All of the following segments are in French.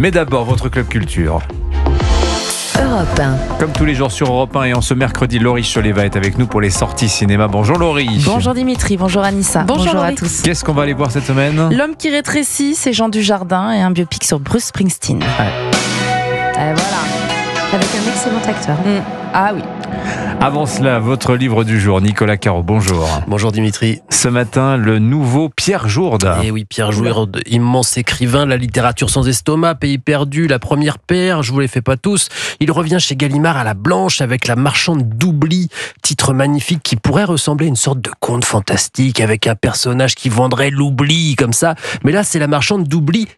Mais d'abord, votre club culture. Europe 1. Comme tous les jours sur Europe 1 et en ce mercredi, Laurie Choleva est avec nous pour les sorties cinéma. Bonjour Laurie. Bonjour Dimitri, bonjour Anissa. Bonjour à tous. Qu'est-ce qu'on va aller voir cette semaine ? L'homme qui rétrécit, c'est Jean Dujardin et un biopic sur Bruce Springsteen. Et voilà. Avec un excellent acteur. Ah oui. Avant cela, votre livre du jour, Nicolas Caro, bonjour. Bonjour Dimitri. Ce matin, le nouveau Pierre Jourde. Et oui, Pierre Jourde, immense écrivain, la littérature sans estomac, Pays perdu, La première paire, je vous les fais pas tous. Il revient chez Gallimard à la Blanche avec La marchande d'oubli, titre magnifique qui pourrait ressembler à une sorte de conte fantastique avec un personnage qui vendrait l'oubli comme ça. Mais là, c'est La marchande d'oubli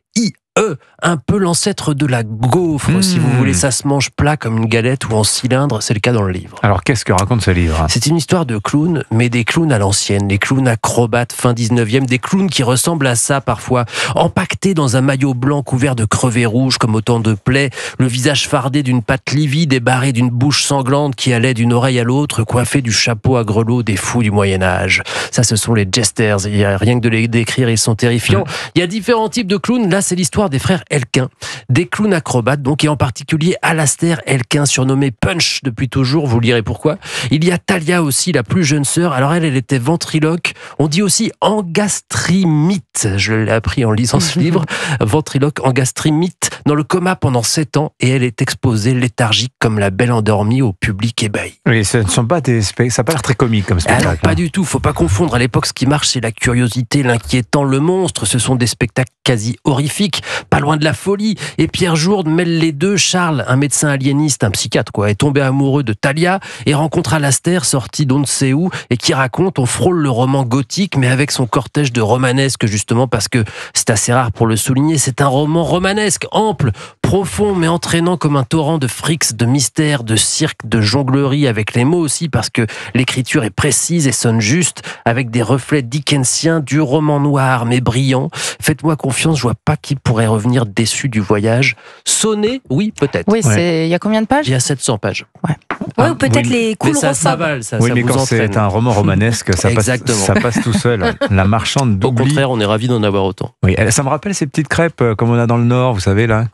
un peu l'ancêtre de la gaufre, si vous voulez. Ça se mange plat comme une galette ou en cylindre, c'est le cas dans le livre. Alors, qu'est-ce que raconte ce livre ? C'est une histoire de clowns, mais des clowns à l'ancienne, les clowns acrobates fin 19e, des clowns qui ressemblent à ça parfois, empaquetés dans un maillot blanc couvert de crevés rouges comme autant de plaies, le visage fardé d'une patte livide et barré d'une bouche sanglante qui allait d'une oreille à l'autre, coiffé du chapeau à grelots des fous du Moyen-Âge. Ça, ce sont les jesters, il y a rien que de les décrire, ils sont terrifiants. Il y a différents types de clowns, là c'est l'histoire des frères Elkin, des clowns acrobates, donc, et en particulier Alastair Elkin, surnommé Punch depuis toujours, vous lirez pourquoi. Il y a Talia aussi, la plus jeune sœur. Alors elle était ventriloque, on dit aussi engastrimite, je l'ai appris en lisant ce livre, ventriloque, engastrimite, dans le coma pendant 7 ans, et elle est exposée léthargique comme la belle endormie au public ébahi. Oui, ce ne sont pas ça n'a pas l'air très comique comme spectacle. Alors pas du tout, faut pas confondre. À l'époque, ce qui marche, c'est la curiosité, l'inquiétant, le monstre. Ce sont des spectacles quasi horrifiques, pas loin de la folie. Et Pierre Jourde mêle les deux. Charles, un médecin aliéniste, un psychiatre est tombé amoureux de Talia et rencontre Alastair, sorti d'on ne sait où, et qui raconte, on frôle le roman gothique, mais avec son cortège de romanesque, justement, parce que c'est assez rare pour le souligner. C'est un roman romanesque, ample, profond, mais entraînant comme un torrent de frics, de mystères, de cirque, de jonglerie, avec les mots aussi, parce que l'écriture est précise et sonne juste, avec des reflets dickensiens du roman noir, mais brillant. Faites-moi confiance, je vois pas qui pourrait revenir déçu du voyage. Sonner, oui, peut-être. Oui, il y a combien de pages ? Il y a 700 pages. Ouais, ou peut-être les cool ça ressort. s'avale, ça Oui, ça mais vous quand entraîne. c'est un roman romanesque, ça passe tout seul. La marchande Au d'oubli. contraire, on est ravis d'en avoir autant. Oui, ça me rappelle ces petites crêpes comme on a dans le Nord, vous savez là.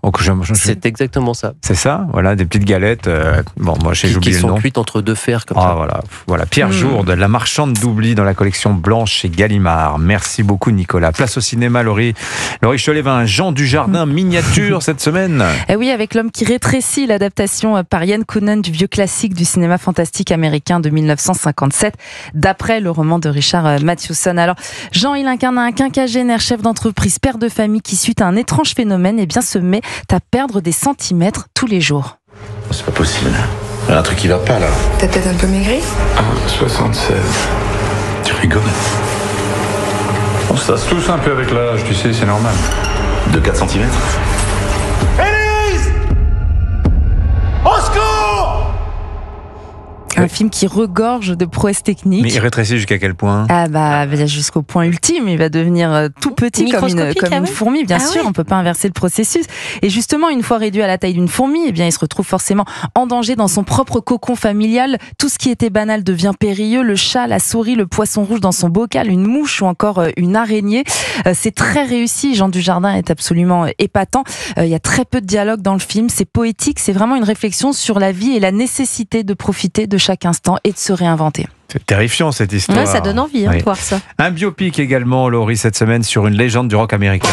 C'est exactement ça. C'est ça, voilà, des petites galettes. Bon, moi, j'ai Qui oublié le sont nom. cuites entre deux fers comme Ah, ça. voilà. Pierre Jourde, La marchande d'oubli dans la collection blanche chez Gallimard. Merci beaucoup Nicolas. Place au cinéma, Laurie Choleva, Jean Dujardin miniature cette semaine. Eh oui, avec L'homme qui rétrécit, l'adaptation par Ian Coonan du vieux classique du cinéma fantastique américain de 1957, d'après le roman de Richard Matheson. Alors, Jean, il incarne un quinquagénaire chef d'entreprise, père de famille qui, suite à un étrange phénomène, se met à perdre des centimètres tous les jours. C'est pas possible. Il y a un truc qui va pas là. T'as peut-être un peu maigri ? 76. Tu rigoles. On se tasse tous un peu avec l'âge, tu sais, c'est normal. De 4 cm. Un film qui regorge de prouesses techniques. Mais il rétrécit jusqu'à quel point ? Jusqu'au point ultime, il va devenir tout petit comme une fourmi, bien sûr, on peut pas inverser le processus. Et justement, une fois réduit à la taille d'une fourmi, il se retrouve forcément en danger dans son propre cocon familial. Tout ce qui était banal devient périlleux, le chat, la souris, le poisson rouge dans son bocal, une mouche ou encore une araignée. C'est très réussi, Jean Dujardin est absolument épatant. Il y a très peu de dialogue dans le film, c'est poétique, c'est vraiment une réflexion sur la vie et la nécessité de profiter de chaque instant et de se réinventer. C'est terrifiant cette histoire. Ouais, ça donne envie de voir ça. Un biopic également, Laurie, cette semaine sur une légende du rock américain.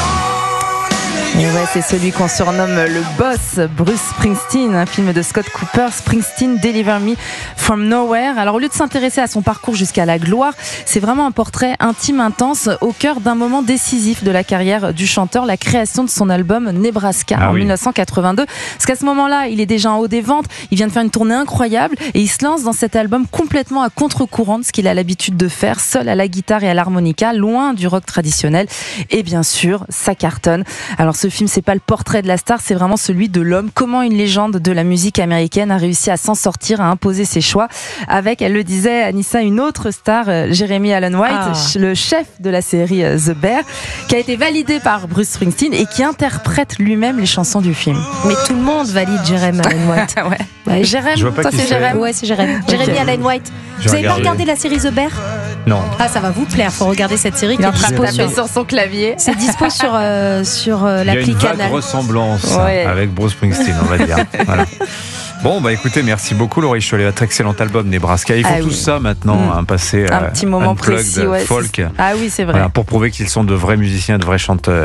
Et ouais, c'est celui qu'on surnomme le boss, Bruce Springsteen, un film de Scott Cooper, Springsteen Deliver Me From Nowhere. Alors au lieu de s'intéresser à son parcours jusqu'à la gloire, c'est vraiment un portrait intime, intense, au cœur d'un moment décisif de la carrière du chanteur, la création de son album Nebraska 1982. Parce qu'à ce moment-là, il est déjà en haut des ventes, il vient de faire une tournée incroyable et il se lance dans cet album complètement à contre-courant de ce qu'il a l'habitude de faire, seul à la guitare et à l'harmonica, loin du rock traditionnel. Et bien sûr, ça cartonne. Alors ce film, c'est pas le portrait de la star, c'est vraiment celui de l'homme. Comment une légende de la musique américaine a réussi à s'en sortir, à imposer ses choix avec, elle le disait, Anissa, une autre star, Jeremy Allen White, le chef de la série The Bear, qui a été validé par Bruce Springsteen et qui interprète lui-même les chansons du film. Mais tout le monde valide Jeremy Allen White. Jérém, toi c'est Jérém. Ouais, c'est Jeremy. Jeremy Allen White. Vous avez pas regardé la série The Bear ? Non. Ah, ça va vous plaire. Faut regarder cette série Il qui est est en train de dispo taper sur. sur son clavier. C'est dispo sur Il y a l'appli une vague Canal. ressemblance Ouais. avec Bruce Springsteen, on va dire. Voilà. Bon, bah écoutez, merci beaucoup Laurie Cholet, votre excellent album Nebraska. Ils font Ah tout oui. ça maintenant, passer Un petit moment unplugged, précis. Ouais, folk, Ah oui, c'est vrai. voilà, pour prouver qu'ils sont de vrais musiciens, de vrais chanteurs.